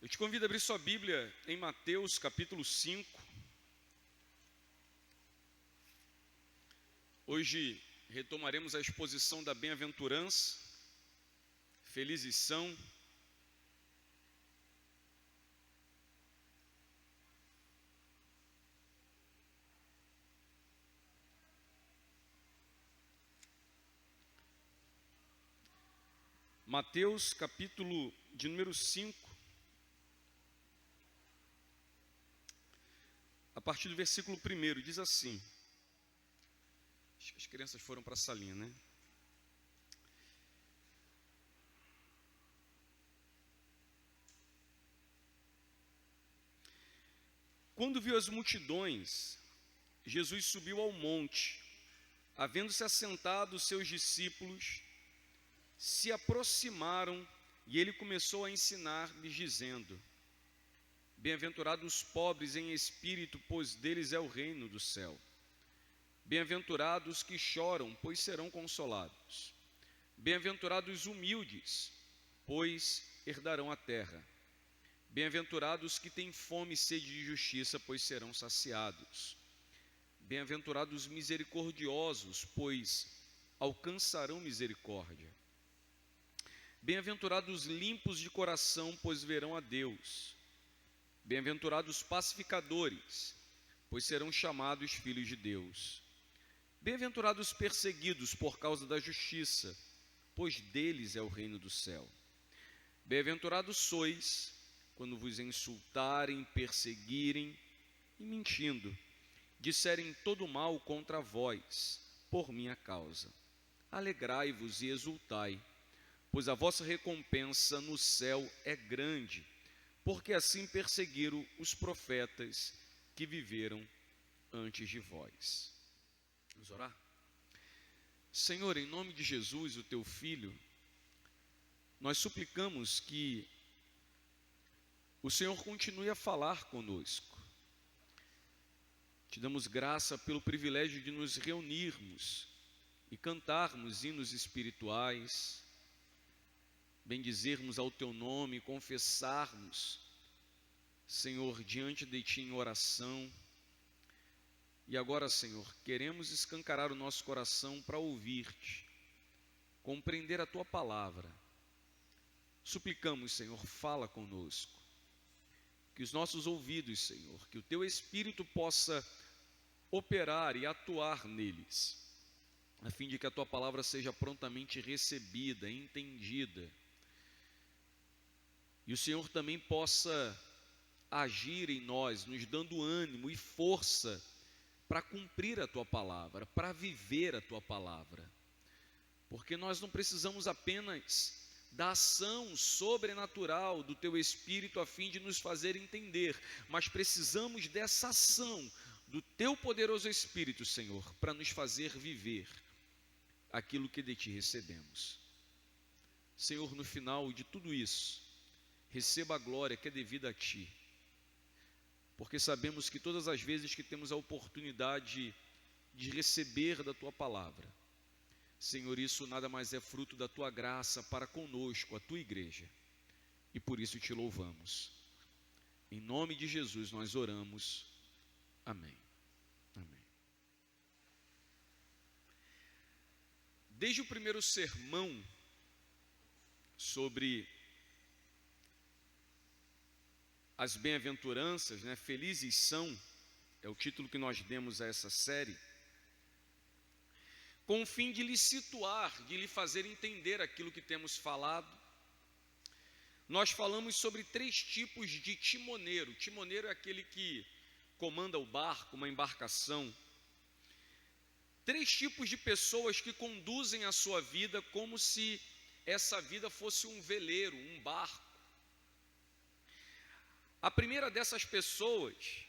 Eu te convido a abrir sua Bíblia em Mateus capítulo 5. Hoje retomaremos a exposição da bem-aventurança. Felizes são. Mateus capítulo de número 5. A partir do versículo 1, diz assim. Acho que as crianças foram para a salinha, né? Quando viu as multidões, Jesus subiu ao monte. Havendo-se assentado, os seus discípulos se aproximaram e ele começou a ensinar-lhes, dizendo: Bem-aventurados os pobres em espírito, pois deles é o reino do céu. Bem-aventurados os que choram, pois serão consolados. Bem-aventurados os humildes, pois herdarão a terra. Bem-aventurados os que têm fome e sede de justiça, pois serão saciados. Bem-aventurados os misericordiosos, pois alcançarão misericórdia. Bem-aventurados os limpos de coração, pois verão a Deus. Bem-aventurados os pacificadores, pois serão chamados filhos de Deus. Bem-aventurados os perseguidos por causa da justiça, pois deles é o reino do céu. Bem-aventurados sois, quando vos insultarem, perseguirem e mentindo, disserem todo mal contra vós, por minha causa. Alegrai-vos e exultai, pois a vossa recompensa no céu é grande, porque assim perseguiram os profetas que viveram antes de vós. Vamos orar? Senhor, em nome de Jesus, o teu Filho, nós suplicamos que o Senhor continue a falar conosco. Te damos graça pelo privilégio de nos reunirmos e cantarmos hinos espirituais, bendizermos ao teu nome, confessarmos, Senhor, diante de ti em oração. E agora, Senhor, queremos escancarar o nosso coração para ouvir-te, compreender a tua palavra. Suplicamos, Senhor, fala conosco, que os nossos ouvidos, Senhor, que o teu Espírito possa operar e atuar neles, a fim de que a tua palavra seja prontamente recebida, entendida, e o Senhor também possa agir em nós, nos dando ânimo e força para cumprir a tua palavra, para viver a tua palavra, porque nós não precisamos apenas da ação sobrenatural do teu Espírito a fim de nos fazer entender, mas precisamos dessa ação do teu poderoso Espírito, Senhor, para nos fazer viver aquilo que de ti recebemos. Senhor, no final de tudo isso, receba a glória que é devida a ti, porque sabemos que todas as vezes que temos a oportunidade de receber da tua palavra, Senhor, isso nada mais é fruto da tua graça para conosco, a tua igreja, e por isso te louvamos. Em nome de Jesus nós oramos. Amém. Amém. Desde o primeiro sermão sobre as bem-aventuranças, né? Felizes são, é o título que nós demos a essa série, com o fim de lhe situar, de lhe fazer entender aquilo que temos falado. Nós falamos sobre 3 tipos de timoneiro. Timoneiro é aquele que comanda o barco, uma embarcação. 3 tipos de pessoas que conduzem a sua vida como se essa vida fosse um veleiro, um barco. A primeira dessas pessoas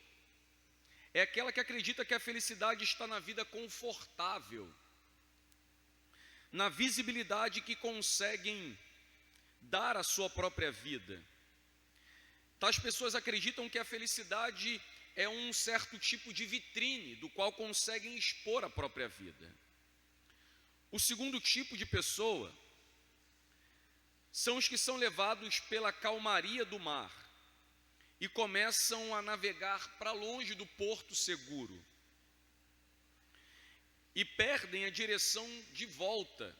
é aquela que acredita que a felicidade está na vida confortável, na visibilidade que conseguem dar à sua própria vida. Tais pessoas acreditam que a felicidade é um certo tipo de vitrine do qual conseguem expor a própria vida. O segundo tipo de pessoa são os que são levados pela calmaria do mar, e começam a navegar para longe do porto seguro e perdem a direção de volta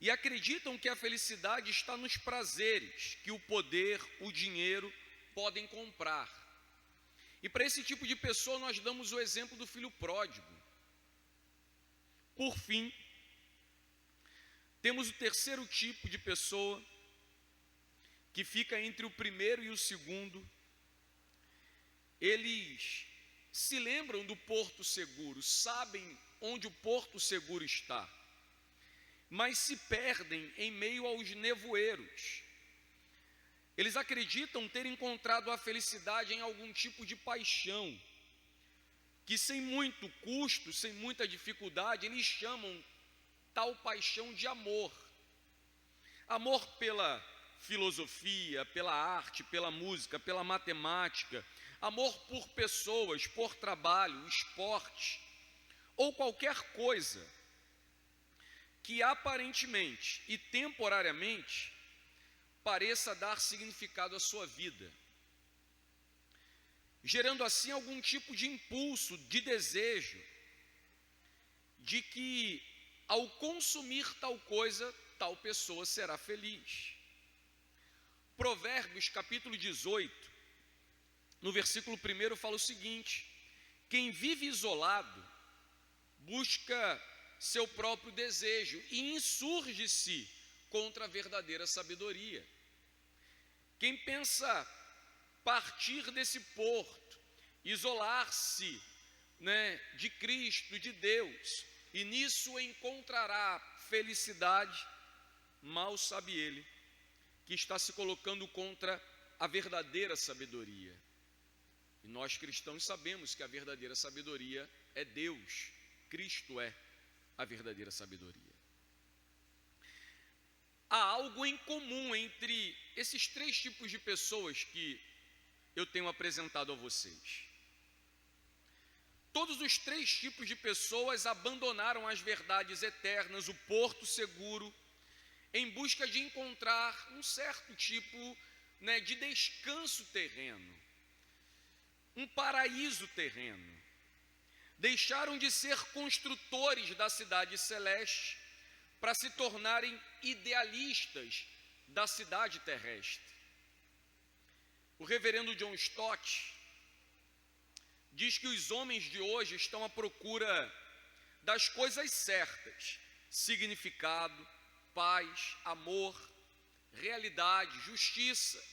e acreditam que a felicidade está nos prazeres que o poder, o dinheiro podem comprar. E para esse tipo de pessoa nós damos o exemplo do filho pródigo. Por fim, temos o terceiro tipo de pessoa que fica entre o primeiro e o segundo. Eles se lembram do porto seguro, sabem onde o porto seguro está, mas se perdem em meio aos nevoeiros. Eles acreditam ter encontrado a felicidade em algum tipo de paixão, que sem muito custo, sem muita dificuldade, eles chamam tal paixão de amor. Amor pela filosofia, pela arte, pela música, pela matemática, amor por pessoas, por trabalho, esporte, ou qualquer coisa que aparentemente e temporariamente pareça dar significado à sua vida, gerando assim algum tipo de impulso, de desejo, de que ao consumir tal coisa, tal pessoa será feliz. Provérbios capítulo 18, no versículo 1 fala o seguinte: quem vive isolado busca seu próprio desejo e insurge-se contra a verdadeira sabedoria. Quem pensa partir desse porto, isolar-se, de Cristo, de Deus, e nisso encontrará felicidade, mal sabe ele que está se colocando contra a verdadeira sabedoria. E nós cristãos sabemos que a verdadeira sabedoria é Deus, Cristo é a verdadeira sabedoria. Há algo em comum entre esses três tipos de pessoas que eu tenho apresentado a vocês. Todos os três tipos de pessoas abandonaram as verdades eternas, o porto seguro, em busca de encontrar um certo tipo, de descanso terreno, um paraíso terreno. Deixaram de ser construtores da cidade celeste para se tornarem idealistas da cidade terrestre. O reverendo John Stott diz que os homens de hoje estão à procura das coisas certas: significado, paz, amor, realidade, justiça.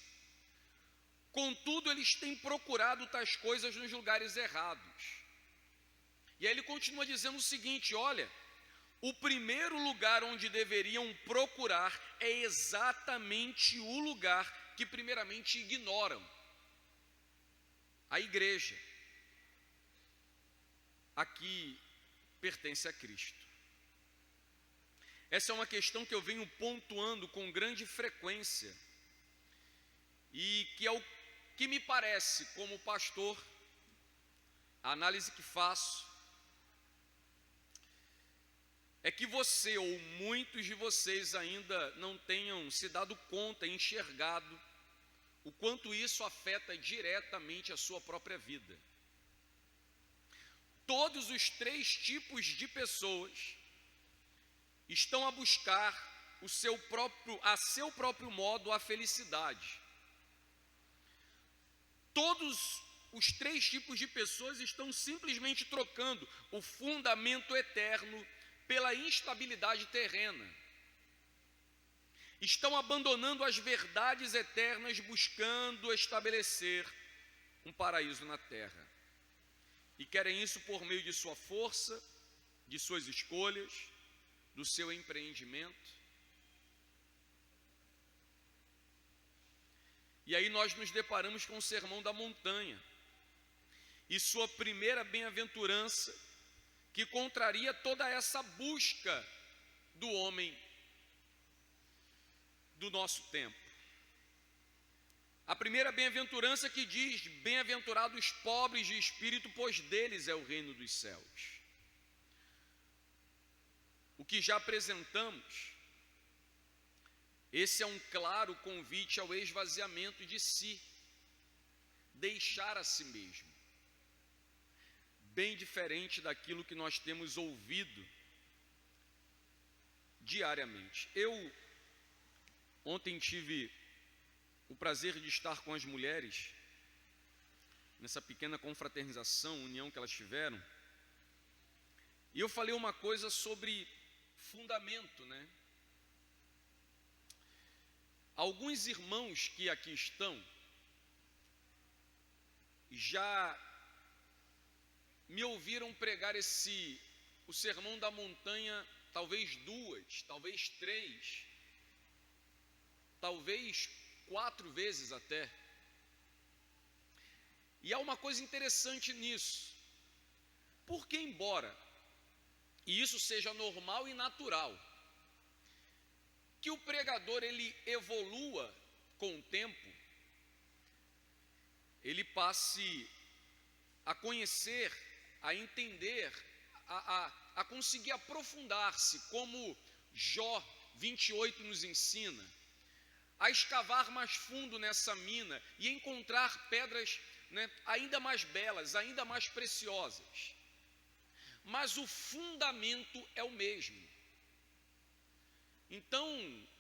Contudo, eles têm procurado tais coisas nos lugares errados. E aí ele continua dizendo o seguinte: olha, o primeiro lugar onde deveriam procurar é exatamente o lugar que primeiramente ignoram: a igreja. Aqui pertence a Cristo. Essa é uma questão que eu venho pontuando com grande frequência e que é o que me parece, como pastor, a análise que faço é que você ou muitos de vocês ainda não tenham se dado conta, enxergado o quanto isso afeta diretamente a sua própria vida. Todos os três tipos de pessoas estão a buscar a seu próprio modo a felicidade. Todos os três tipos de pessoas estão simplesmente trocando o fundamento eterno pela instabilidade terrena. Estão abandonando as verdades eternas, buscando estabelecer um paraíso na terra. E querem isso por meio de sua força, de suas escolhas, do seu empreendimento. E aí nós nos deparamos com o Sermão da Montanha e sua primeira bem-aventurança, que contraria toda essa busca do homem do nosso tempo. A primeira bem-aventurança que diz: bem-aventurados os pobres de espírito, pois deles é o reino dos céus. O que já apresentamos, esse é um claro convite ao esvaziamento de si, deixar a si mesmo. Bem diferente daquilo que nós temos ouvido diariamente. Eu ontem tive o prazer de estar com as mulheres nessa pequena confraternização, união que elas tiveram, e eu falei uma coisa sobre fundamento, né? Alguns irmãos que aqui estão já me ouviram pregar o sermão da montanha, talvez 2, talvez 3, talvez 4 vezes até. E há uma coisa interessante nisso, porque embora isso seja normal e natural, que o pregador ele evolua com o tempo, ele passe a conhecer, a entender, a conseguir aprofundar-se, como Jó 28 nos ensina, a escavar mais fundo nessa mina e encontrar pedras, né, ainda mais belas, ainda mais preciosas. Mas o fundamento é o mesmo. Então,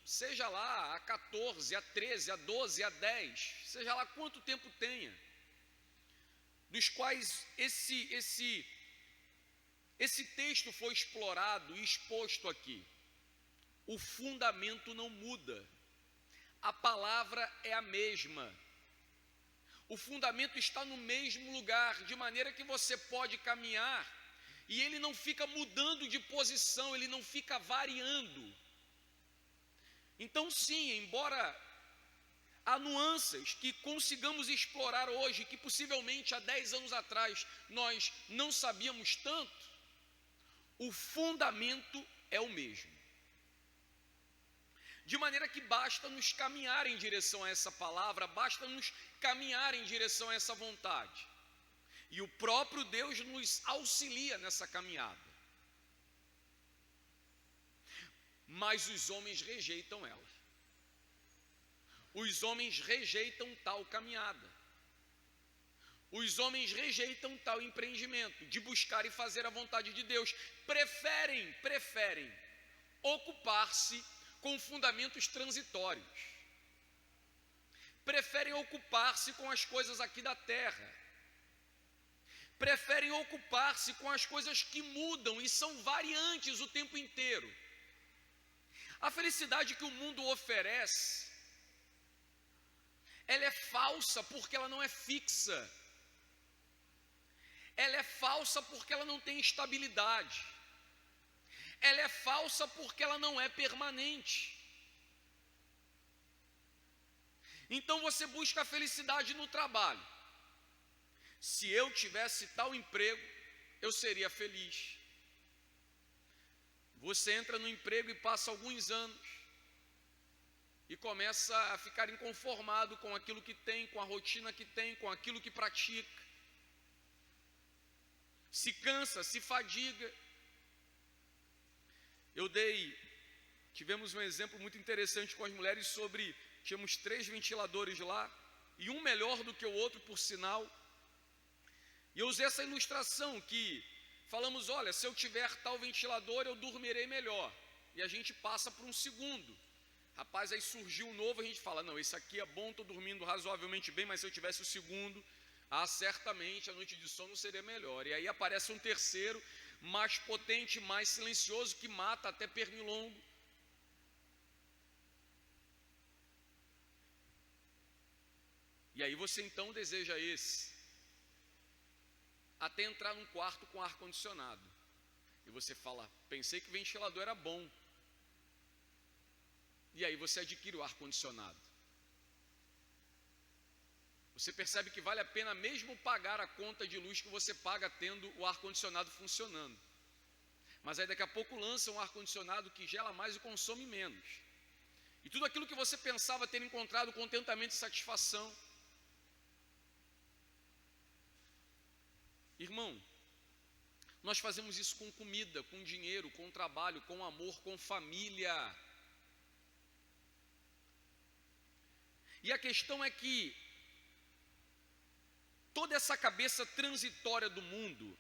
seja lá a 14, a 13, a 12, a 10, seja lá quanto tempo tenha, dos quais esse texto foi explorado e exposto aqui, o fundamento não muda, a palavra é a mesma, o fundamento está no mesmo lugar, de maneira que você pode caminhar e ele não fica mudando de posição, ele não fica variando. Então sim, embora há nuances que consigamos explorar hoje, que possivelmente há 10 anos atrás nós não sabíamos tanto, o fundamento é o mesmo. De maneira que basta nos caminhar em direção a essa palavra, basta nos caminhar em direção a essa vontade. E o próprio Deus nos auxilia nessa caminhada. Mas os homens rejeitam ela. Os homens rejeitam tal caminhada. Os homens rejeitam tal empreendimento de buscar e fazer a vontade de Deus. Preferem ocupar-se com fundamentos transitórios. Preferem ocupar-se com as coisas aqui da terra. Preferem ocupar-se com as coisas que mudam e são variantes o tempo inteiro. A felicidade que o mundo oferece, ela é falsa porque ela não é fixa. Ela é falsa porque ela não tem estabilidade. Ela é falsa porque ela não é permanente. Então você busca a felicidade no trabalho. Se eu tivesse tal emprego, eu seria feliz. Você entra no emprego e passa alguns anos e começa a ficar inconformado com aquilo que tem, com a rotina que tem, com aquilo que pratica. Se cansa, se fadiga. Tivemos um exemplo muito interessante com as mulheres sobre, tínhamos 3 ventiladores lá, e um melhor do que o outro, por sinal. E eu usei essa ilustração que falamos, olha, se eu tiver tal ventilador, eu dormirei melhor. E a gente passa para um segundo. Rapaz, aí surgiu um novo, a gente fala, não, esse aqui é bom, estou dormindo razoavelmente bem, mas se eu tivesse o segundo, certamente a noite de sono seria melhor. E aí aparece um terceiro, mais potente, mais silencioso, que mata até pernilongo. E aí você então deseja esse, até entrar num quarto com ar-condicionado. E você fala, pensei que o ventilador era bom. E aí você adquire o ar-condicionado. Você percebe que vale a pena mesmo pagar a conta de luz que você paga tendo o ar-condicionado funcionando. Mas aí daqui a pouco lança um ar-condicionado que gela mais e consome menos. E tudo aquilo que você pensava ter encontrado contentamento e satisfação. Irmão, nós fazemos isso com comida, com dinheiro, com trabalho, com amor, com família. E a questão é que toda essa cabeça transitória do mundo.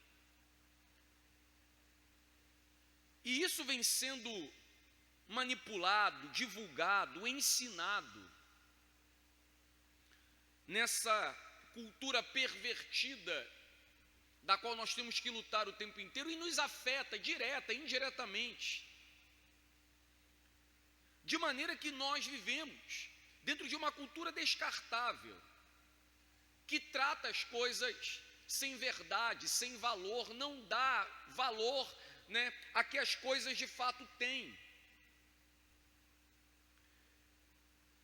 E isso vem sendo manipulado, divulgado, ensinado nessa cultura pervertida da qual nós temos que lutar o tempo inteiro e nos afeta direta e indiretamente. De maneira que nós vivemos dentro de uma cultura descartável, que trata as coisas sem verdade, sem valor, não dá valor, a que as coisas de fato têm.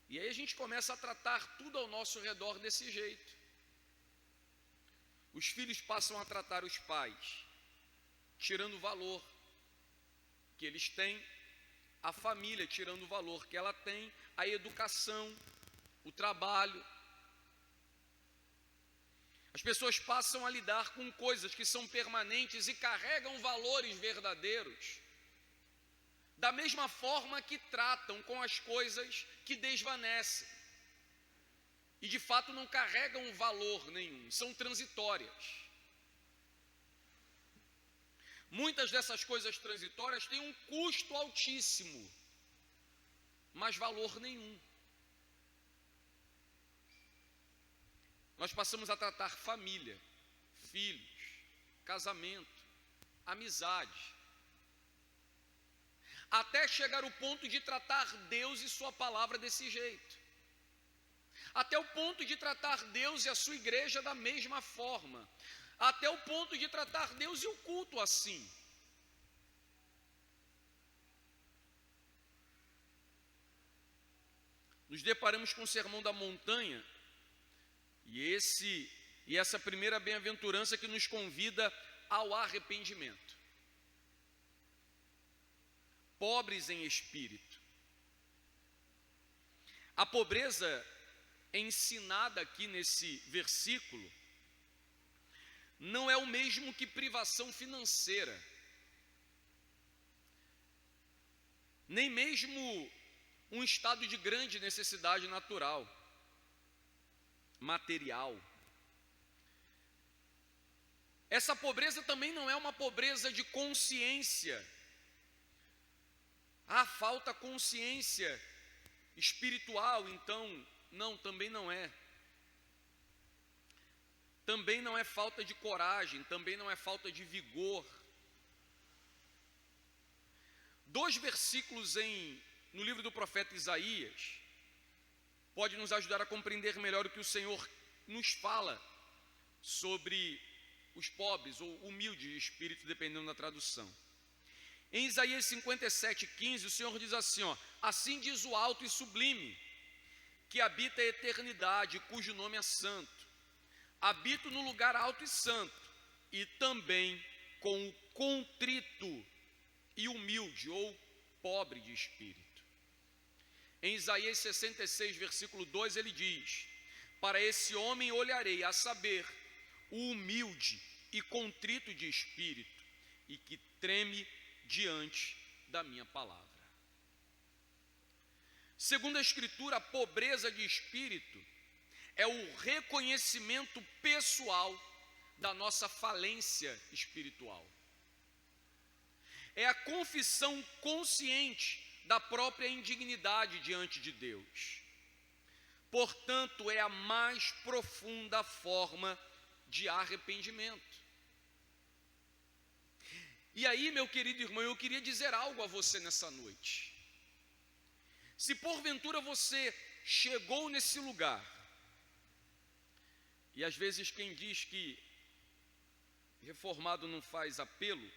E aí a gente começa a tratar tudo ao nosso redor desse jeito. Os filhos passam a tratar os pais, tirando o valor que eles têm, a família tirando o valor que ela tem, a educação, o trabalho. As pessoas passam a lidar com coisas que são permanentes e carregam valores verdadeiros, da mesma forma que tratam com as coisas que desvanecem e de fato não carregam valor nenhum, são transitórias. Muitas dessas coisas transitórias têm um custo altíssimo, mas valor nenhum. Nós passamos a tratar família, filhos, casamento, amizade, até chegar ao ponto de tratar Deus e sua palavra desse jeito. Até o ponto de tratar Deus e a sua igreja da mesma forma. Até o ponto de tratar Deus e o culto assim. Nos deparamos com o Sermão da Montanha, e essa primeira bem-aventurança que nos convida ao arrependimento. Pobres em espírito. A pobreza ensinada aqui nesse versículo não é o mesmo que privação financeira, nem mesmo um estado de grande necessidade natural, material. Essa pobreza também não é uma pobreza de consciência. Falta consciência espiritual, então, não, também não é. Também não é falta de coragem, também não é falta de vigor. 2 versículos no livro do profeta Isaías pode nos ajudar a compreender melhor o que o Senhor nos fala sobre os pobres ou humildes de espírito, dependendo da tradução. Em Isaías 57:15, o Senhor diz assim, assim diz o alto e sublime, que habita a eternidade, cujo nome é santo. Habito no lugar alto e santo, e também com o contrito e humilde, ou pobre de espírito. Em Isaías 66, versículo 2, ele diz, para esse homem olharei, a saber, o humilde e contrito de espírito, e que treme diante da minha palavra. Segundo a Escritura, a pobreza de espírito é o reconhecimento pessoal da nossa falência espiritual. É a confissão consciente da própria indignidade diante de Deus. Portanto, é a mais profunda forma de arrependimento. E aí, meu querido irmão, eu queria dizer algo a você nessa noite. Se porventura você chegou nesse lugar, e às vezes quem diz que reformado não faz apelo,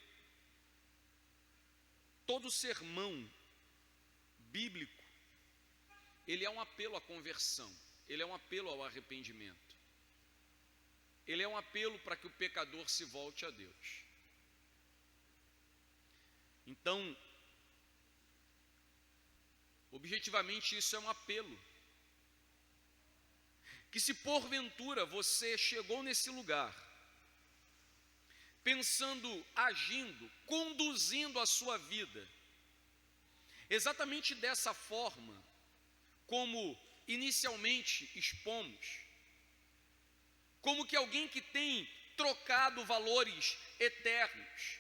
todo sermão bíblico, ele é um apelo à conversão, ele é um apelo ao arrependimento, ele é um apelo para que o pecador se volte a Deus. Então, objetivamente isso é um apelo, que se porventura você chegou nesse lugar, pensando, agindo, conduzindo a sua vida, exatamente dessa forma, como inicialmente expomos, como que alguém que tem trocado valores eternos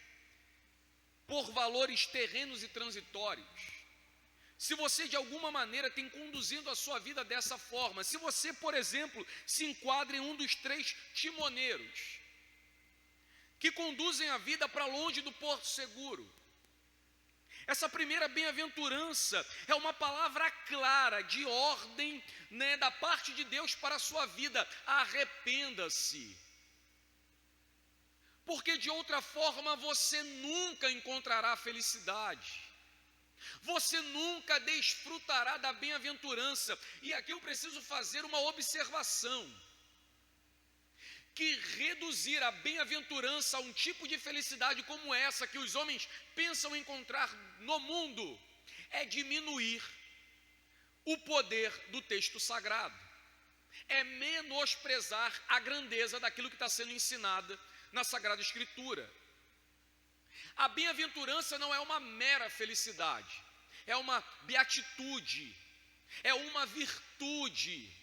por valores terrenos e transitórios. Se você de alguma maneira tem conduzindo a sua vida dessa forma, se você, por exemplo, se enquadra em um dos 3 timoneiros que conduzem a vida para longe do porto seguro, essa primeira bem-aventurança é uma palavra clara de ordem, da parte de Deus para a sua vida. Arrependa-se. Porque de outra forma você nunca encontrará felicidade. Você nunca desfrutará da bem-aventurança. E aqui eu preciso fazer uma observação. Que reduzir a bem-aventurança a um tipo de felicidade como essa que os homens pensam encontrar no mundo é diminuir o poder do texto sagrado, é menosprezar a grandeza daquilo que está sendo ensinado na Sagrada Escritura. A bem-aventurança não é uma mera felicidade, é uma beatitude, é uma virtude.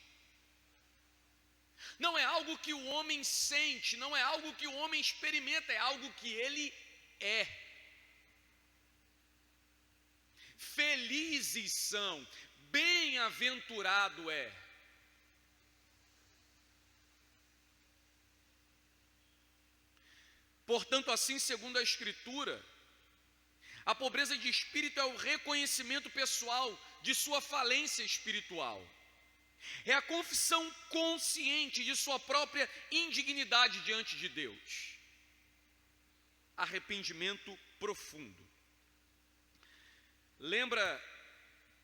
Não é algo que o homem sente, não é algo que o homem experimenta, é algo que ele é. Felizes são, bem-aventurado é. Portanto, assim, segundo a Escritura, a pobreza de espírito é o reconhecimento pessoal de sua falência espiritual. É a confissão consciente de sua própria indignidade diante de Deus. Arrependimento profundo. Lembra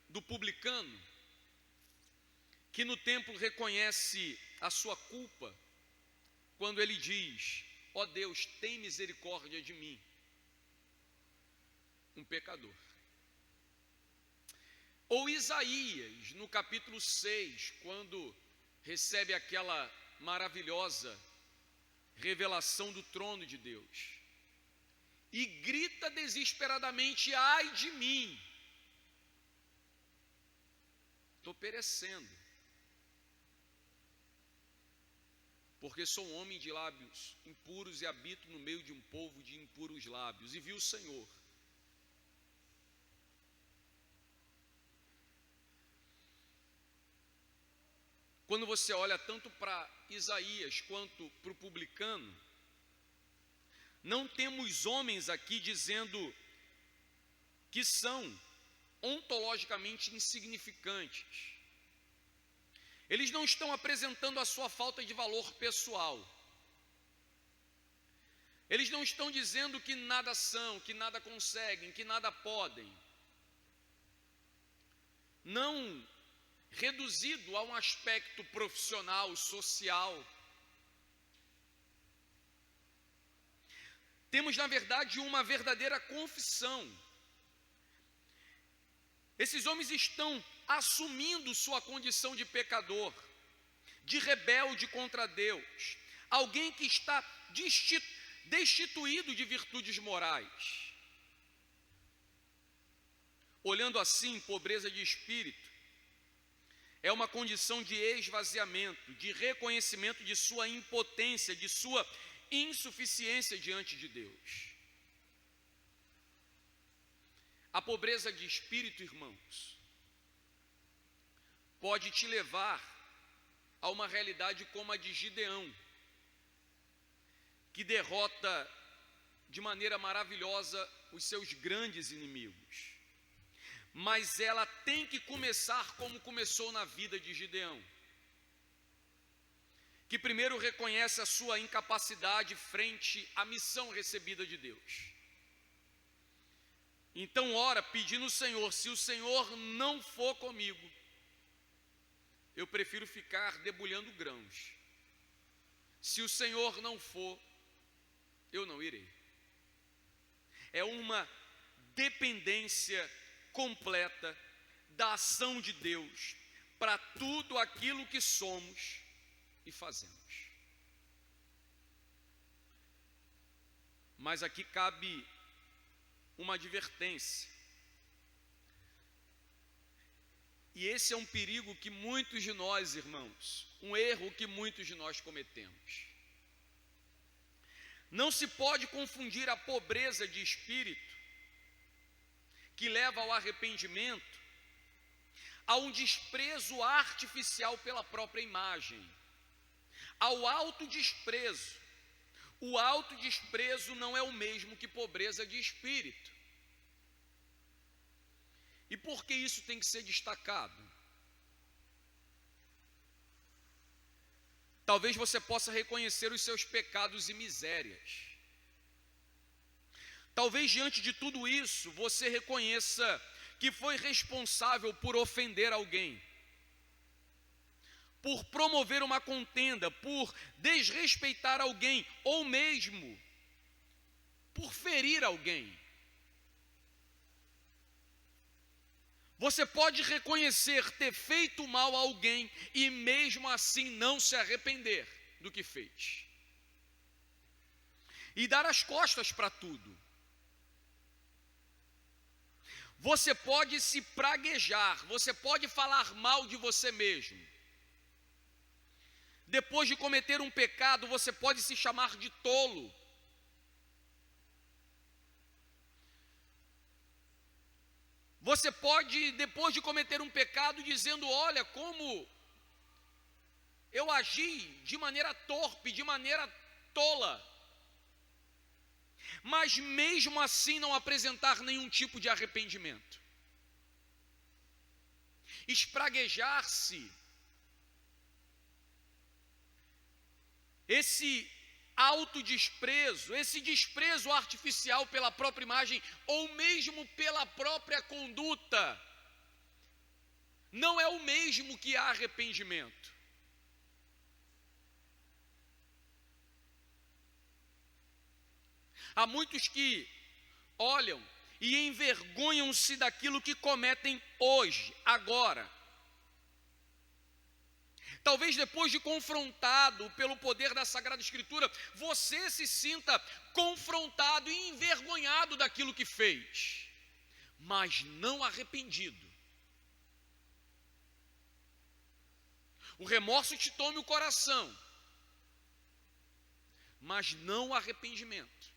do publicano que no templo reconhece a sua culpa quando ele diz: ó Deus, tem misericórdia de mim, um pecador. Ou Isaías, no capítulo 6, quando recebe aquela maravilhosa revelação do trono de Deus, e grita desesperadamente: ai de mim, estou perecendo, porque sou um homem de lábios impuros e habito no meio de um povo de impuros lábios. E vi o Senhor quando você olha tanto para Isaías quanto para o publicano, não temos homens aqui dizendo que são ontologicamente insignificantes. Eles não estão apresentando a sua falta de valor pessoal. Eles não estão dizendo que nada são, que nada conseguem, que nada podem. Não reduzido a um aspecto profissional, social. Temos, na verdade, uma verdadeira confissão. Esses homens estão assumindo sua condição de pecador, de rebelde contra Deus, alguém que está destituído de virtudes morais. Olhando assim, pobreza de espírito é uma condição de esvaziamento, de reconhecimento de sua impotência, de sua insuficiência diante de Deus. A pobreza de espírito, irmãos, pode te levar a uma realidade como a de Gideão, que derrota de maneira maravilhosa os seus grandes inimigos. Mas ela tem que começar como começou na vida de Gideão, que primeiro reconhece a sua incapacidade frente à missão recebida de Deus. Então ora pedindo ao Senhor: se o Senhor não for comigo, eu prefiro ficar debulhando grãos. Se o Senhor não for, eu não irei. É uma dependência completa da ação de Deus para tudo aquilo que somos e fazemos. Mas aqui cabe uma advertência. E esse é um perigo que muitos de nós, irmãos, um erro que muitos de nós cometemos. Não se pode confundir a pobreza de espírito, que leva ao arrependimento, a um desprezo artificial pela própria imagem, ao autodesprezo. O autodesprezo não é o mesmo que pobreza de espírito. E por que isso tem que ser destacado? Talvez você possa reconhecer os seus pecados e misérias. Talvez diante de tudo isso, você reconheça que foi responsável por ofender alguém, por promover uma contenda, por desrespeitar alguém, ou mesmo por ferir alguém. Você pode reconhecer ter feito mal a alguém e mesmo assim não se arrepender do que fez. E dar as costas para tudo. Você pode se praguejar, você pode falar mal de você mesmo. Depois de cometer um pecado, você pode se chamar de tolo. Você pode, depois de cometer um pecado, dizendo: olha, como eu agi de maneira torpe, de maneira tola. Mas mesmo assim não apresentar nenhum tipo de arrependimento. Espraguejar-se, esse autodesprezo, esse desprezo artificial pela própria imagem, ou mesmo pela própria conduta, não é o mesmo que arrependimento. Há muitos que olham e envergonham-se daquilo que cometem hoje, agora. Talvez depois de confrontado pelo poder da Sagrada Escritura, você se sinta confrontado e envergonhado daquilo que fez, mas não arrependido. O remorso te tome o coração, mas não o arrependimento.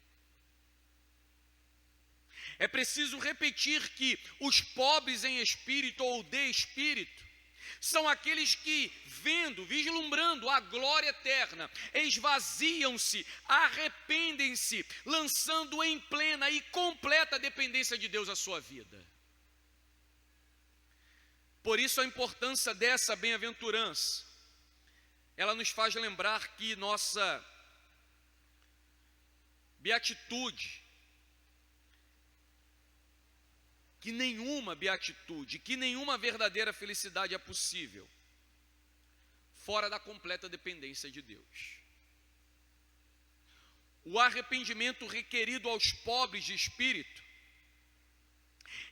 É preciso repetir que os pobres em espírito ou de espírito são aqueles que, vendo, vislumbrando a glória eterna, esvaziam-se, arrependem-se, lançando em plena e completa dependência de Deus a sua vida. Por isso a importância dessa bem-aventurança. Ela nos faz lembrar que nossa beatitude, que nenhuma beatitude, que nenhuma verdadeira felicidade é possível fora da completa dependência de Deus. O arrependimento requerido aos pobres de espírito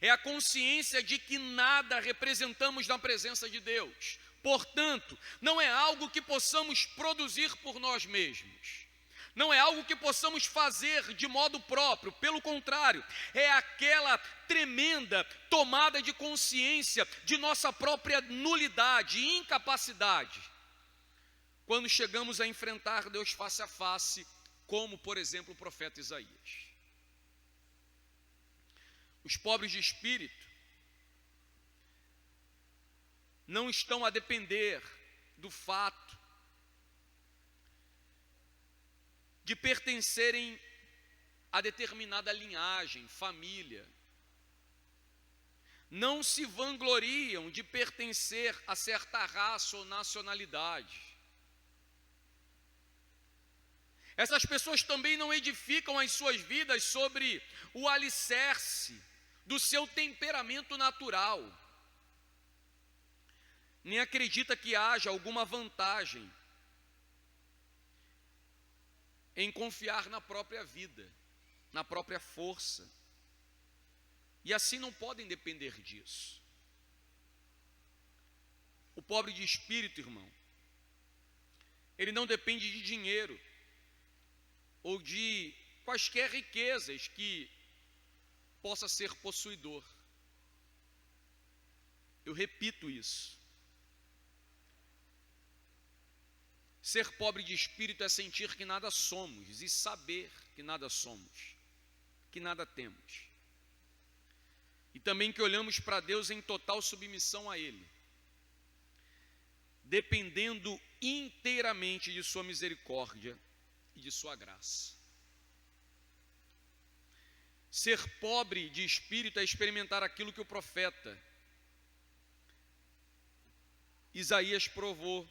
é a consciência de que nada representamos na presença de Deus. Portanto, não é algo que possamos produzir por nós mesmos. Não é algo que possamos fazer de modo próprio, pelo contrário, é aquela tremenda tomada de consciência de nossa própria nulidade e incapacidade, quando chegamos a enfrentar Deus face a face, como, por exemplo, o profeta Isaías. Os pobres de espírito não estão a depender do fato de pertencerem a determinada linhagem, família. Não se vangloriam de pertencer a certa raça ou nacionalidade. Essas pessoas também não edificam as suas vidas sobre o alicerce do seu temperamento natural. Nem acredita que haja alguma vantagem em confiar na própria vida, na própria força. E assim não podem depender disso. O pobre de espírito, irmão, ele não depende de dinheiro ou de quaisquer riquezas que possa ser possuidor. Eu repito isso. Ser pobre de espírito é sentir que nada somos e saber que nada somos, que nada temos. E também que olhamos para Deus em total submissão a Ele, dependendo inteiramente de sua misericórdia e de sua graça. Ser pobre de espírito é experimentar aquilo que o profeta Isaías provou,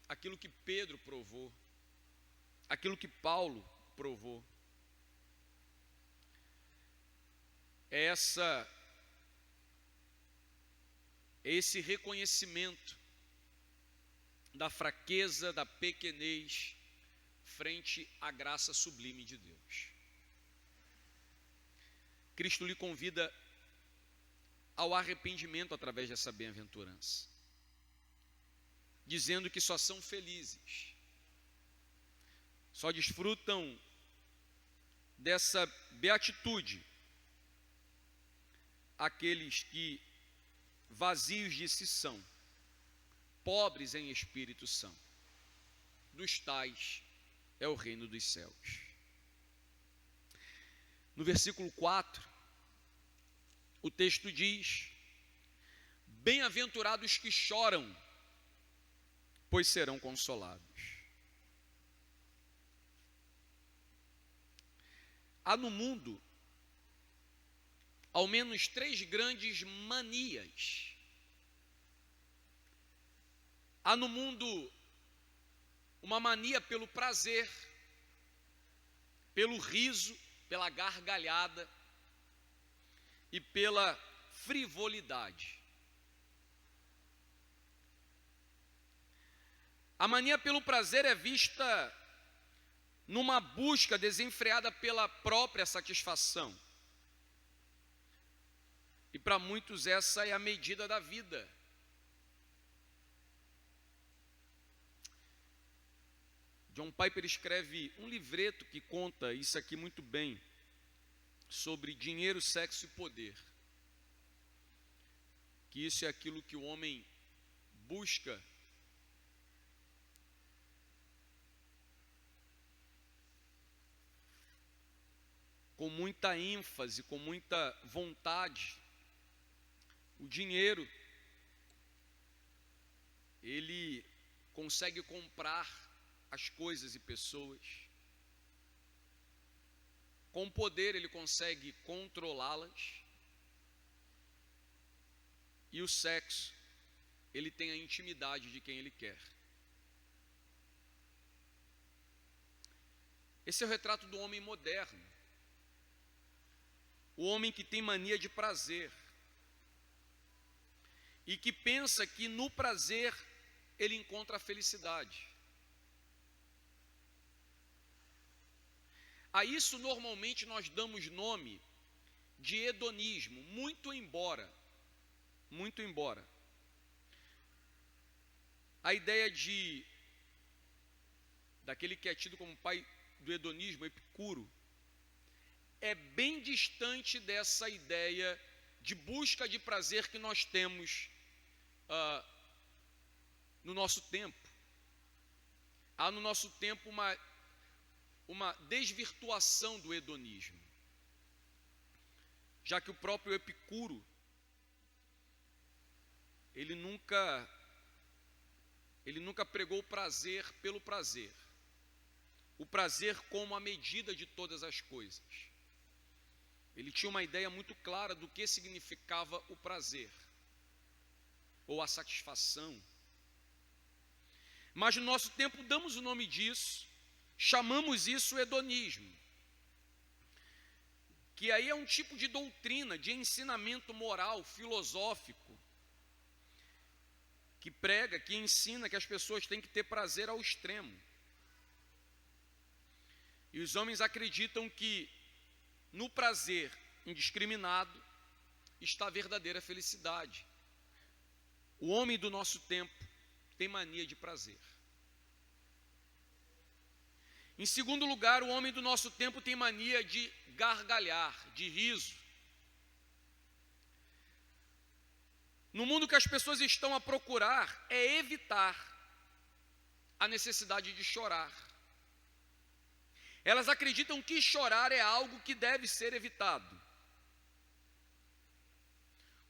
aquilo que Pedro provou, aquilo que Paulo provou. É esse reconhecimento da fraqueza, da pequenez, frente à graça sublime de Deus. Cristo lhe convida ao arrependimento através dessa bem-aventurança, dizendo que só são felizes, só desfrutam dessa beatitude aqueles que vazios de si são, pobres em espírito são, dos tais é o reino dos céus. No versículo 4, o texto diz: bem-aventurados que choram, pois serão consolados. Há no mundo ao menos 3 grandes manias. Há no mundo uma mania pelo prazer, pelo riso, pela gargalhada e pela frivolidade. A mania pelo prazer é vista numa busca desenfreada pela própria satisfação. E para muitos essa é a medida da vida. John Piper escreve um livreto que conta isso aqui muito bem, sobre dinheiro, sexo e poder. Que isso é aquilo que o homem busca com muita ênfase, com muita vontade. O dinheiro, ele consegue comprar as coisas e pessoas. Com o poder ele consegue controlá-las. E o sexo, ele tem a intimidade de quem ele quer. Esse é o retrato do homem moderno. O homem que tem mania de prazer. E que pensa que no prazer ele encontra a felicidade. A isso normalmente nós damos nome de hedonismo, muito embora a ideia daquele que é tido como pai do hedonismo, Epicuro, é bem distante dessa ideia de busca de prazer que nós temos no nosso tempo. Há no nosso tempo uma desvirtuação do hedonismo, já que o próprio Epicuro, ele nunca pregou o prazer pelo prazer, o prazer como a medida de todas as coisas. Ele tinha uma ideia muito clara do que significava o prazer, ou a satisfação. Mas no nosso tempo damos o nome disso, chamamos isso hedonismo, que aí é um tipo de doutrina, de ensinamento moral, filosófico, que prega, que ensina que as pessoas têm que ter prazer ao extremo. E os homens acreditam que no prazer indiscriminado está a verdadeira felicidade. O homem do nosso tempo tem mania de prazer. Em segundo lugar, o homem do nosso tempo tem mania de gargalhar, de riso. no mundo que as pessoas estão a procurar é evitar a necessidade de chorar. Elas acreditam que chorar é algo que deve ser evitado.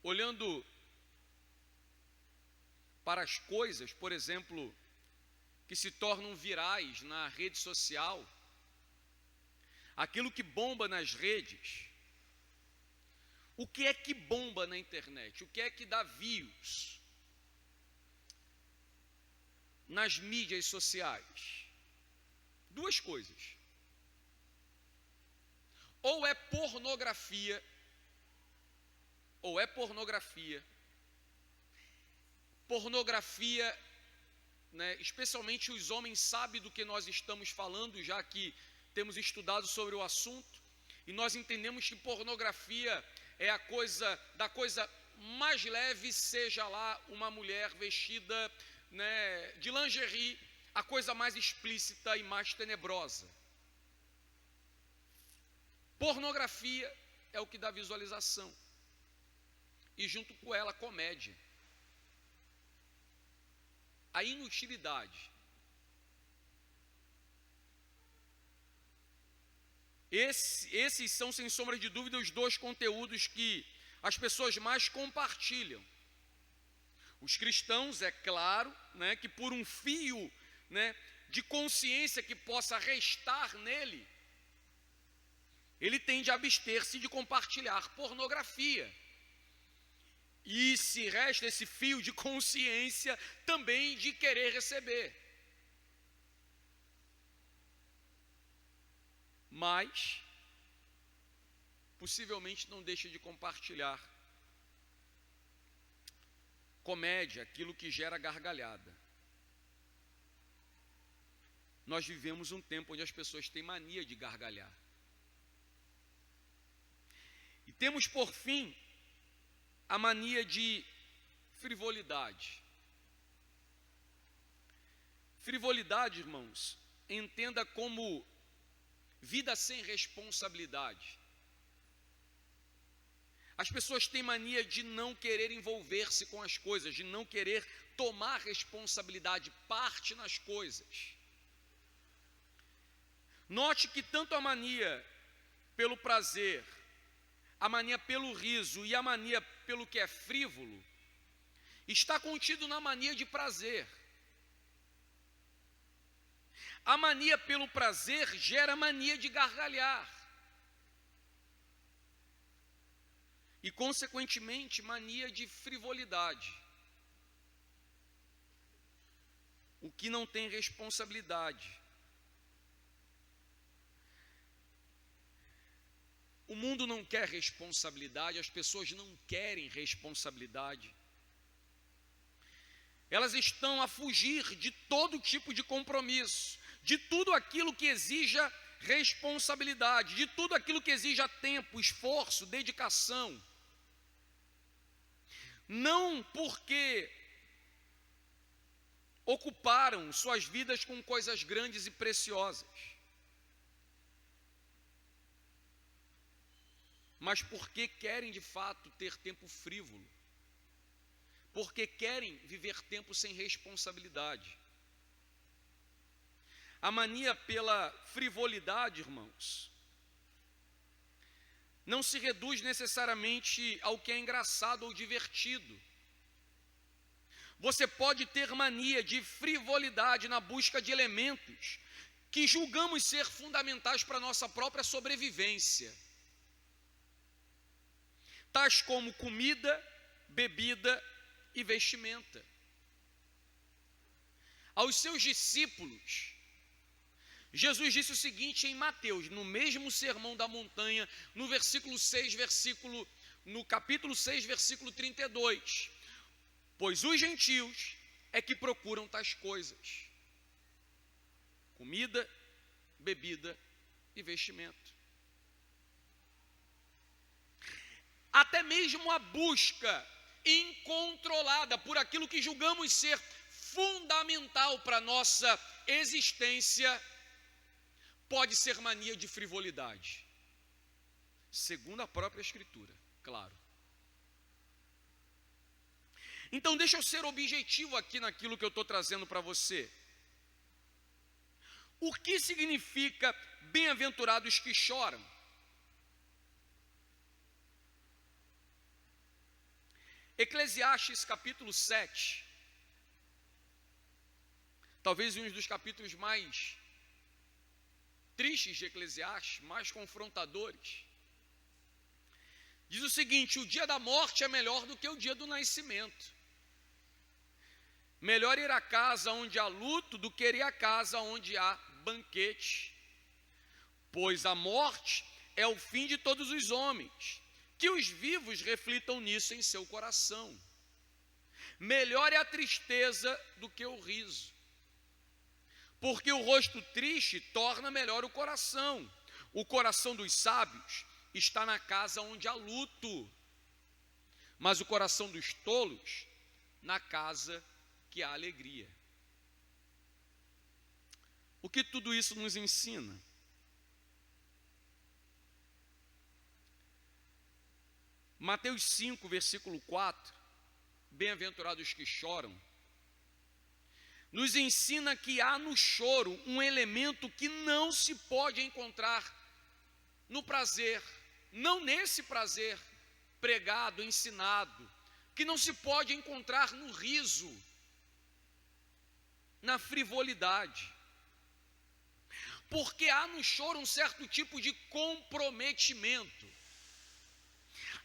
Olhando para as coisas, por exemplo, que se tornam virais na rede social, aquilo que bomba nas redes, o que é que bomba na internet? O que é que dá views nas mídias sociais? Duas coisas. Ou é pornografia, pornografia, né, especialmente os homens sabem do que nós estamos falando, já que temos estudado sobre o assunto, e nós entendemos que pornografia é a coisa mais leve, seja lá uma mulher vestida, né, de lingerie, a coisa mais explícita e mais tenebrosa. Pornografia é o que dá visualização, e junto com ela, comédia. A inutilidade. Esses são, sem sombra de dúvida, os dois conteúdos que as pessoas mais compartilham. Os cristãos, é claro, né, que por um fio, né, de consciência que possa restar nele, ele tende a abster-se de compartilhar pornografia. E se resta esse fio de consciência também de querer receber. Mas, possivelmente não deixa de compartilhar comédia, aquilo que gera gargalhada. Nós vivemos um tempo onde as pessoas têm mania de gargalhar. E temos, por fim, a mania de frivolidade. Frivolidade, irmãos, entenda como vida sem responsabilidade. As pessoas têm mania de não querer envolver-se com as coisas, de não querer tomar responsabilidade, parte nas coisas. Note que tanto a mania pelo prazer, a mania pelo riso e a mania pelo que é frívolo, está contido na mania de prazer. A mania pelo prazer gera mania de gargalhar. E, consequentemente, mania de frivolidade. O que não tem responsabilidade. O mundo não quer responsabilidade, as pessoas não querem responsabilidade. Elas estão a fugir de todo tipo de compromisso, de tudo aquilo que exija responsabilidade, de tudo aquilo que exija tempo, esforço, dedicação. Não porque ocuparam suas vidas com coisas grandes e preciosas, mas porque querem de fato ter tempo frívolo, porque querem viver tempo sem responsabilidade. A mania pela frivolidade, irmãos, não se reduz necessariamente ao que é engraçado ou divertido. Você pode ter mania de frivolidade na busca de elementos que julgamos ser fundamentais para a nossa própria sobrevivência, tais como comida, bebida e vestimenta. Aos seus discípulos, Jesus disse o seguinte em Mateus, no mesmo sermão da montanha, no capítulo 6, versículo 32. Pois os gentios é que procuram tais coisas: comida, bebida e vestimento. Até mesmo a busca incontrolada por aquilo que julgamos ser fundamental para a nossa existência pode ser mania de frivolidade, segundo a própria Escritura, claro. Então deixa eu ser objetivo aqui naquilo que eu estou trazendo para você. O que significa bem-aventurados que choram? Eclesiastes capítulo 7, talvez um dos capítulos mais tristes de Eclesiastes, mais confrontadores, diz o seguinte: o dia da morte é melhor do que o dia do nascimento. Melhor ir à casa onde há luto do que ir à casa onde há banquete. Pois a morte é o fim de todos os homens. Que os vivos reflitam nisso em seu coração. Melhor é a tristeza do que o riso. Porque o rosto triste torna melhor o coração. O coração dos sábios está na casa onde há luto. Mas o coração dos tolos na casa que há alegria. O que tudo isso nos ensina? Mateus 5, versículo 4, bem-aventurados que choram, nos ensina que há no choro um elemento que não se pode encontrar no prazer, não nesse prazer pregado, ensinado, que não se pode encontrar no riso, na frivolidade. Porque há no choro um certo tipo de comprometimento.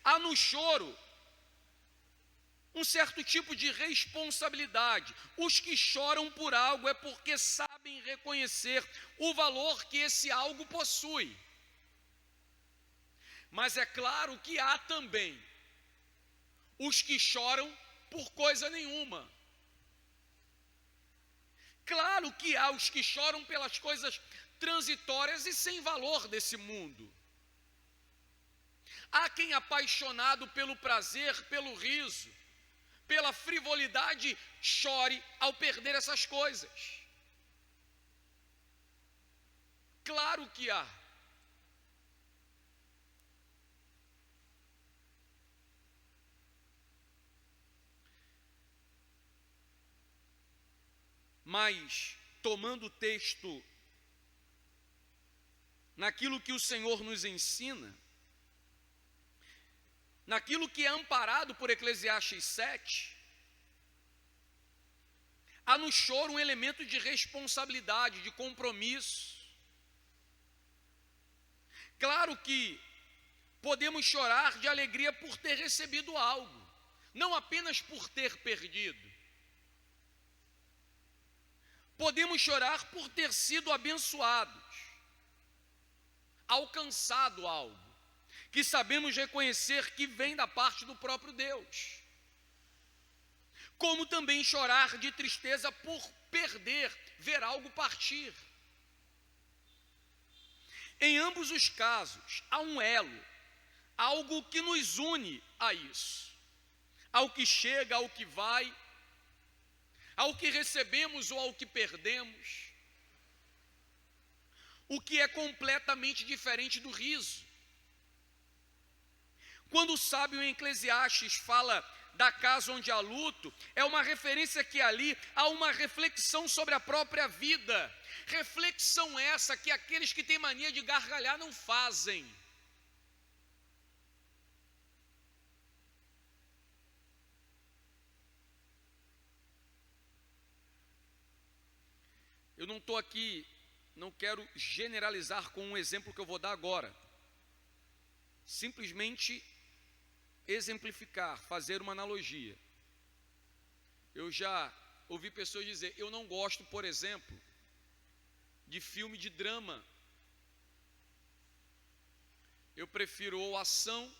Há no choro um certo tipo de responsabilidade. Os que choram por algo é porque sabem reconhecer o valor que esse algo possui. Mas é claro que há também os que choram por coisa nenhuma. Claro que há os que choram pelas coisas transitórias e sem valor desse mundo. Há quem apaixonado pelo prazer, pelo riso, pela frivolidade, chore ao perder essas coisas. Claro que há. Mas, tomando o texto naquilo que o Senhor nos ensina, naquilo que é amparado por Eclesiastes 7, há no choro um elemento de responsabilidade, de compromisso. Claro que podemos chorar de alegria por ter recebido algo, não apenas por ter perdido. Podemos chorar por ter sido abençoados, alcançado algo, que sabemos reconhecer que vem da parte do próprio Deus. Como também chorar de tristeza por perder, ver algo partir. Em ambos os casos, há um elo, algo que nos une a isso, ao que chega, ao que vai, ao que recebemos ou ao que perdemos, o que é completamente diferente do riso. Quando o sábio em Eclesiastes fala da casa onde há luto, é uma referência que ali há uma reflexão sobre a própria vida. Reflexão essa que aqueles que têm mania de gargalhar não fazem. Eu não estou aqui, não quero generalizar com um exemplo que eu vou dar agora. Simplesmente exemplificar, fazer uma analogia. Eu já ouvi pessoas dizer, eu não gosto, por exemplo, de filme de drama. Eu prefiro ou ação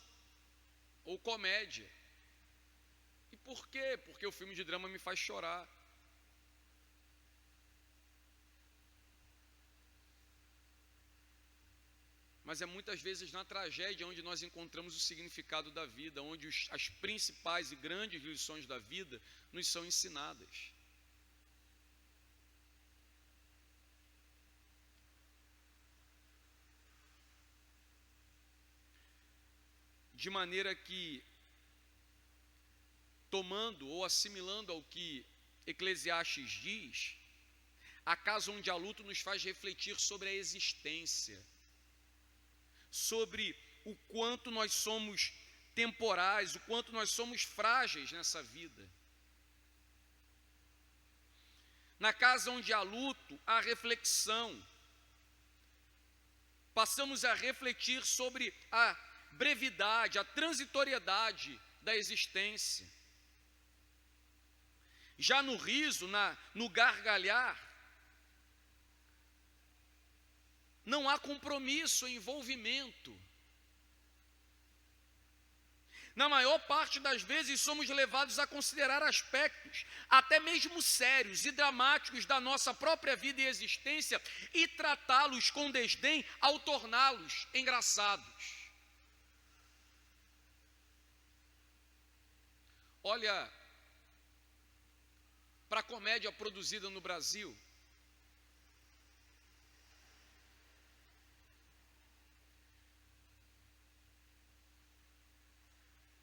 ou comédia. E por quê? Porque o filme de drama me faz chorar. Mas é muitas vezes na tragédia onde nós encontramos o significado da vida, onde as principais e grandes lições da vida nos são ensinadas. De maneira que tomando ou assimilando ao que Eclesiastes diz, a casa onde há luto nos faz refletir sobre a existência, sobre o quanto nós somos temporais, o quanto nós somos frágeis nessa vida. Na casa onde há luto, há reflexão. Passamos a refletir sobre a brevidade, a transitoriedade da existência. Já no riso, no gargalhar, não há compromisso, envolvimento. Na maior parte das vezes somos levados a considerar aspectos, até mesmo sérios e dramáticos da nossa própria vida e existência e tratá-los com desdém ao torná-los engraçados. Olha para a comédia produzida no Brasil.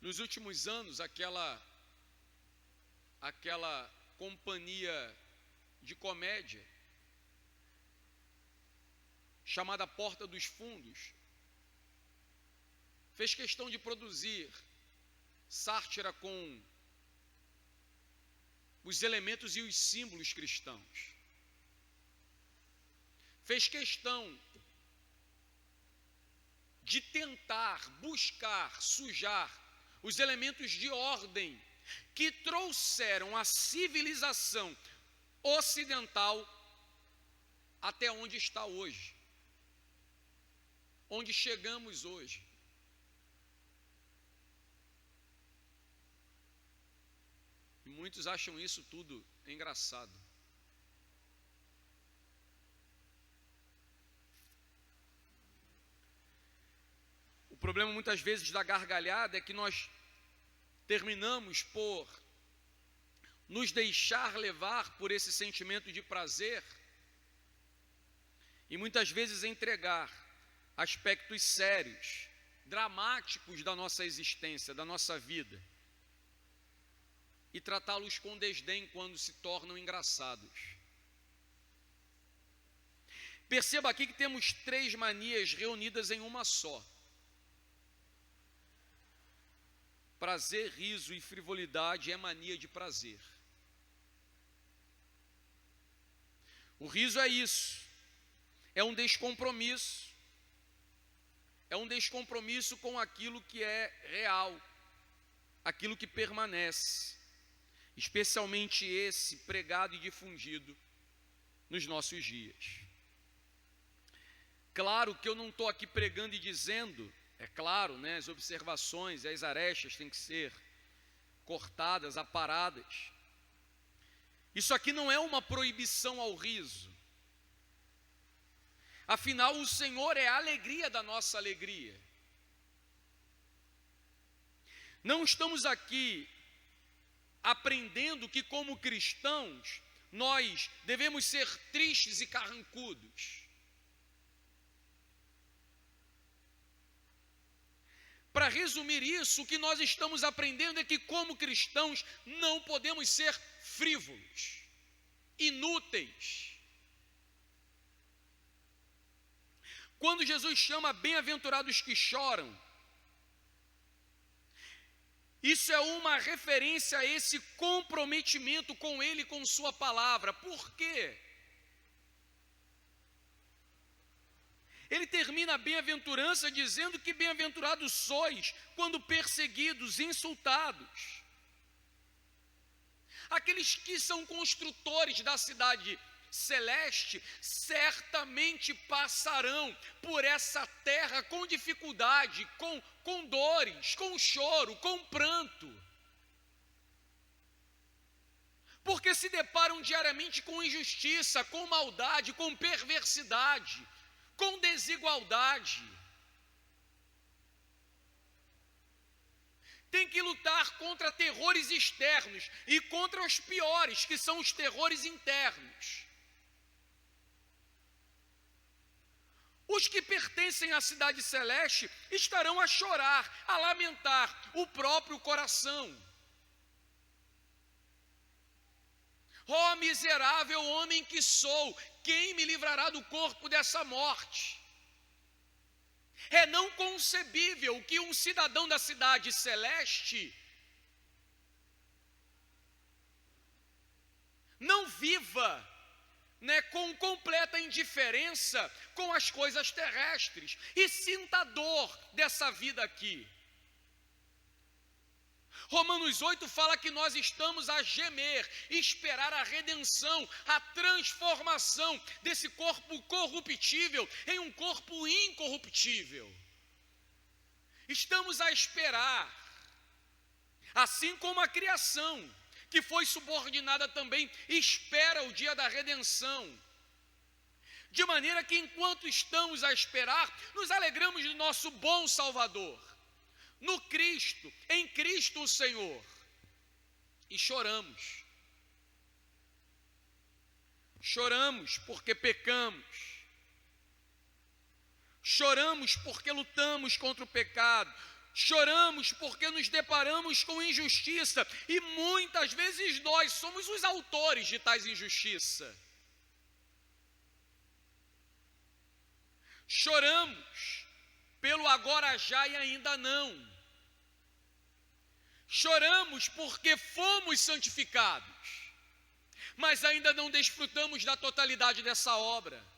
Nos últimos anos, aquela companhia de comédia chamada Porta dos Fundos fez questão de produzir sátira com os elementos e os símbolos cristãos. Fez questão de tentar buscar sujar os elementos de ordem que trouxeram a civilização ocidental até onde está hoje, onde chegamos hoje. E muitos acham isso tudo engraçado. O problema muitas vezes da gargalhada é que nós terminamos por nos deixar levar por esse sentimento de prazer e muitas vezes entregar aspectos sérios, dramáticos da nossa existência, da nossa vida, e tratá-los com desdém quando se tornam engraçados. Perceba aqui que temos 3 manias reunidas em uma só: prazer, riso e frivolidade é mania de prazer. O riso é isso, é um descompromisso com aquilo que é real, aquilo que permanece, especialmente esse pregado e difundido nos nossos dias. Claro que eu não estou aqui pregando e dizendo, é claro, né, as observações e as arestas têm que ser cortadas, aparadas. Isso aqui não é uma proibição ao riso. Afinal, o Senhor é a alegria da nossa alegria. Não estamos aqui aprendendo que, como cristãos, nós devemos ser tristes e carrancudos. Para resumir isso, o que nós estamos aprendendo é que, como cristãos, não podemos ser frívolos, inúteis. Quando Jesus chama bem-aventurados que choram, isso é uma referência a esse comprometimento com Ele e com Sua palavra. Por quê? Ele termina a bem-aventurança dizendo que bem-aventurados sois quando perseguidos, insultados. Aqueles que são construtores da cidade celeste certamente passarão por essa terra com dificuldade, com dores, com choro, com pranto. Porque se deparam diariamente com injustiça, com maldade, com perversidade, com desigualdade. Tem que lutar contra terrores externos e contra os piores, que são os terrores internos. Os que pertencem à cidade celeste estarão a chorar, a lamentar o próprio coração. Ó miserável homem que sou, quem me livrará do corpo dessa morte? É não concebível que um cidadão da cidade celeste não viva, com completa indiferença com as coisas terrestres e sinta a dor dessa vida aqui. Romanos 8 fala que nós estamos a gemer, esperar a redenção, a transformação desse corpo corruptível em um corpo incorruptível. Estamos a esperar, assim como a criação, que foi subordinada também, espera o dia da redenção. De maneira que enquanto estamos a esperar, nos alegramos do nosso bom Salvador, no Cristo, em Cristo o Senhor, e choramos. Choramos porque pecamos. Choramos porque lutamos contra o pecado. Choramos porque nos deparamos com injustiça e muitas vezes nós somos os autores de tais injustiça. Choramos pelo agora já e ainda não. Choramos porque fomos santificados, mas ainda não desfrutamos da totalidade dessa obra.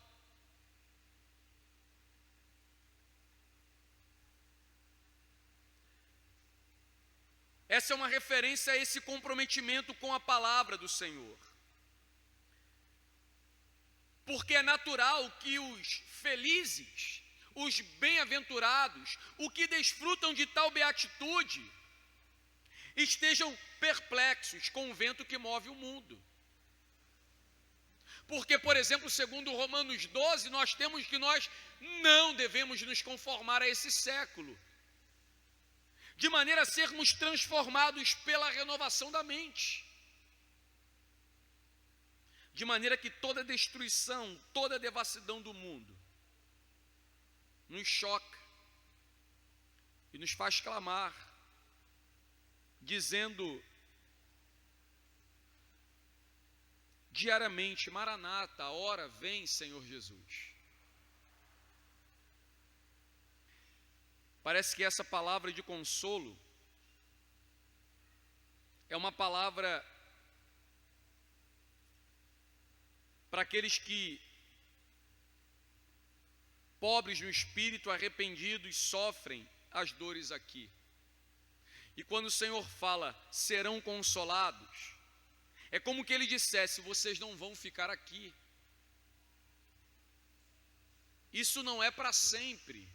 Essa é uma referência a esse comprometimento com a palavra do Senhor. Porque é natural que os felizes, os bem-aventurados, os que desfrutam de tal beatitude, estejam perplexos com o vento que move o mundo. Porque, por exemplo, segundo Romanos 12, nós temos que nós não devemos nos conformar a esse século, de maneira a sermos transformados pela renovação da mente. De maneira que toda destruição, toda devassidão do mundo nos choca e nos faz clamar, dizendo diariamente: Maranata, a hora vem, Senhor Jesus. Parece que essa palavra de consolo é uma palavra para aqueles que, pobres no espírito, arrependidos, sofrem as dores aqui. E quando o Senhor fala, serão consolados, é como que Ele dissesse: vocês não vão ficar aqui. Isso não é para sempre.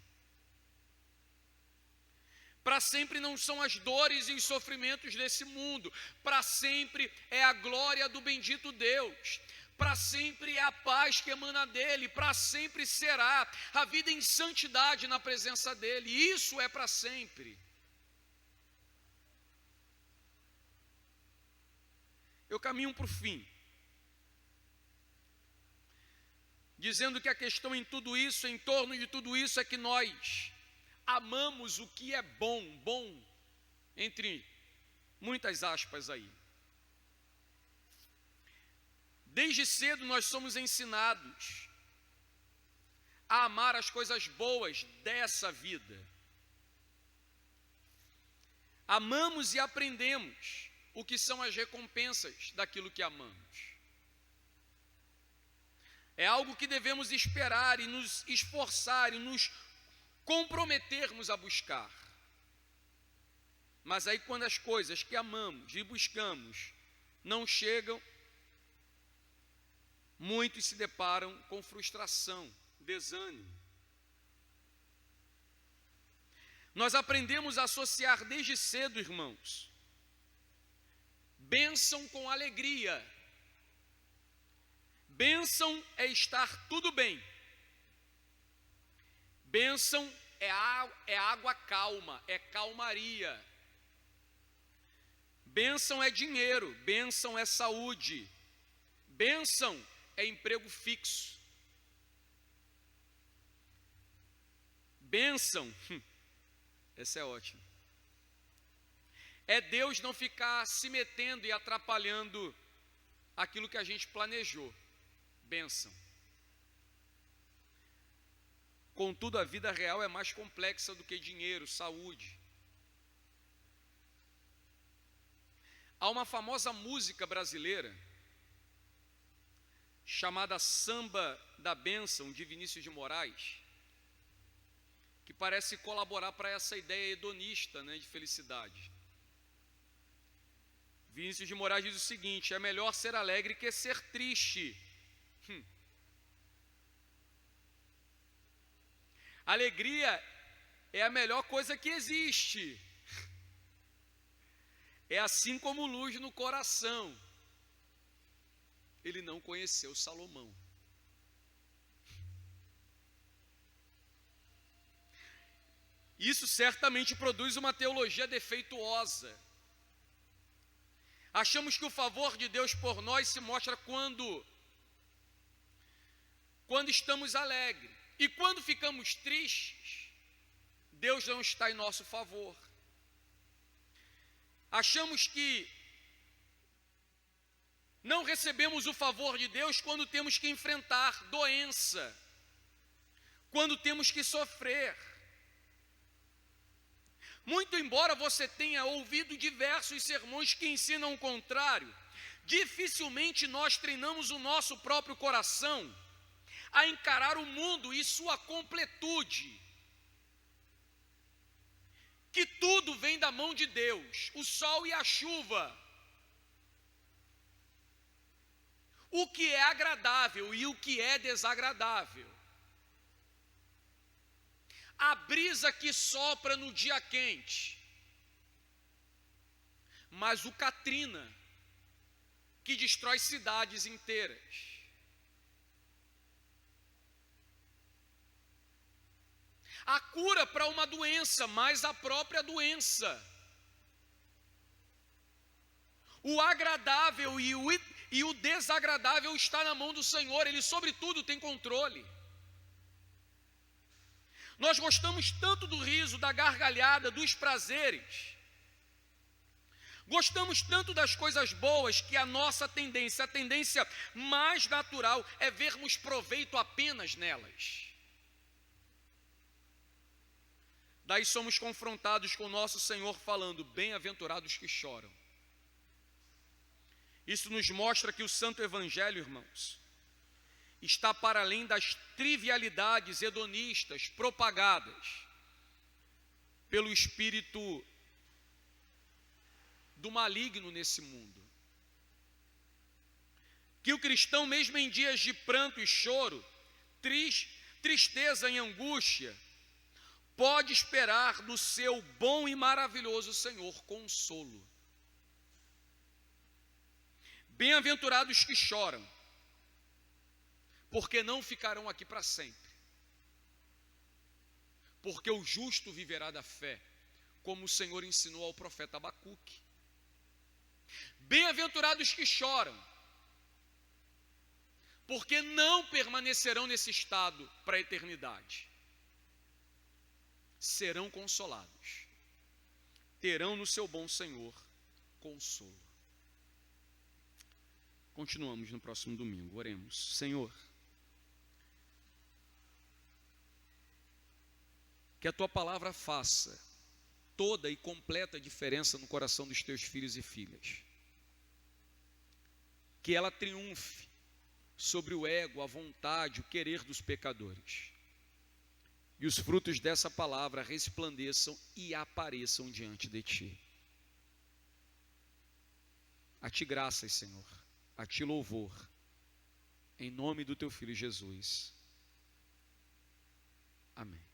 Para sempre não são as dores e os sofrimentos desse mundo. Para sempre é a glória do bendito Deus. Para sempre é a paz que emana dele. Para sempre será a vida em santidade na presença dele. Isso é para sempre. Eu caminho para o fim, dizendo que a questão em tudo isso, em torno de tudo isso, é que nós amamos o que é bom, bom, entre muitas aspas aí. Desde cedo nós somos ensinados a amar as coisas boas dessa vida. Amamos e aprendemos o que são as recompensas daquilo que amamos. É algo que devemos esperar e nos esforçar e nos comprometermos a buscar. Mas aí, quando as coisas que amamos e buscamos não chegam, muitos se deparam com frustração, desânimo. Nós aprendemos a associar desde cedo, irmãos, bênção com alegria. Bênção é estar tudo bem. Bênção é água calma, é calmaria. Bênção é dinheiro, bênção é saúde. Bênção é emprego fixo. Bênção, essa é ótima. É Deus não ficar se metendo e atrapalhando aquilo que a gente planejou. Bênção. Contudo, a vida real é mais complexa do que dinheiro, saúde. Há uma famosa música brasileira chamada Samba da Bênção, de Vinícius de Moraes, que parece colaborar para essa ideia hedonista, né, de felicidade. Vinícius de Moraes diz o seguinte: é melhor ser alegre que ser triste. Alegria é a melhor coisa que existe. É assim como luz no coração. Ele não conheceu Salomão. Isso certamente produz uma teologia defeituosa. Achamos que o favor de Deus por nós se mostra quando estamos alegres. E quando ficamos tristes, Deus não está em nosso favor. Achamos que não recebemos o favor de Deus quando temos que enfrentar doença, quando temos que sofrer. Muito embora você tenha ouvido diversos sermões que ensinam o contrário, dificilmente nós treinamos o nosso próprio coração a encarar o mundo e sua completude. Que tudo vem da mão de Deus, o sol e a chuva. O que é agradável e o que é desagradável. A brisa que sopra no dia quente, mas o Katrina que destrói cidades inteiras. A cura para uma doença, mas a própria doença. O agradável e o desagradável está na mão do Senhor. Ele sobre tudo tem controle. Nós gostamos tanto do riso, da gargalhada, dos prazeres. Gostamos tanto das coisas boas que a nossa tendência, a tendência mais natural é vermos proveito apenas nelas. Daí somos confrontados com o nosso Senhor falando: bem-aventurados que choram. Isso nos mostra que o Santo Evangelho, irmãos, está para além das trivialidades hedonistas propagadas pelo espírito do maligno nesse mundo. Que o cristão, mesmo em dias de pranto e choro, tristeza e angústia, pode esperar do seu bom e maravilhoso Senhor consolo. Bem-aventurados que choram, porque não ficarão aqui para sempre. Porque o justo viverá da fé, como o Senhor ensinou ao profeta Abacuque. Bem-aventurados que choram, porque não permanecerão nesse estado para a eternidade. Serão consolados, terão no seu bom Senhor consolo. Continuamos no próximo domingo, oremos. Senhor, que a Tua palavra faça toda e completa diferença no coração dos Teus filhos e filhas. Que ela triunfe sobre o ego, a vontade, o querer dos pecadores. E os frutos dessa palavra resplandeçam e apareçam diante de Ti. A Ti graças, Senhor, a Ti louvor, em nome do Teu Filho Jesus. Amém.